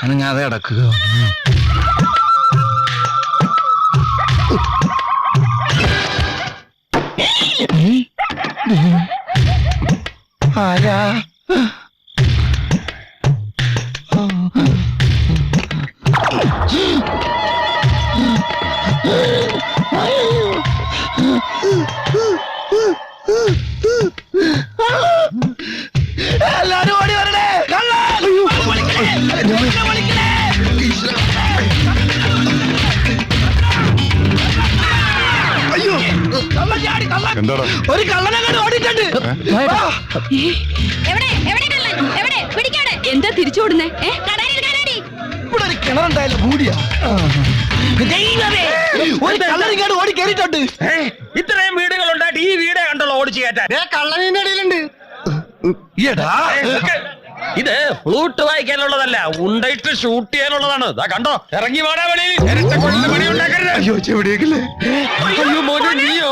അനങ്ങാതെ കിടക്കുക. ആരാ? എല്ലാരും ഓടി വരണേ. അയ്യോ, എന്താടാ? ഒരു കള്ളനങ്ങാട് ഓടിയിട്ടുണ്ട്. എന്താ തിരിച്ചോടുന്നേ? ഇവിടെ ഒരു കിണറുണ്ടായാലും കൂടിയാ. ഒരു കള്ളനിങ്ങാട് ഓടി കയറിയിട്ടുണ്ട്. ഇത്രയും വീടുകൾ ഉണ്ടായിട്ട് ഈ വീടേ കണ്ടുള്ള ഓടിച്ചു കയറ്റാൻ. കള്ളനിന്റെ ഇടയിലുണ്ട്. ഇത് ഫ്ലൂട്ട് വായിക്കാനുള്ളതല്ല, ഉണ്ടയിട്ട് ഷൂട്ട് ചെയ്യാനുള്ളതാണ്. കണ്ടോ, ഇറങ്ങി വാടാ വെളിയിൽ. പണി ഉണ്ടാക്കരുത്. അയ്യോ, ചെവിടിയേക്കില്ലേ? അയ്യോ മോനെ, നീയോ?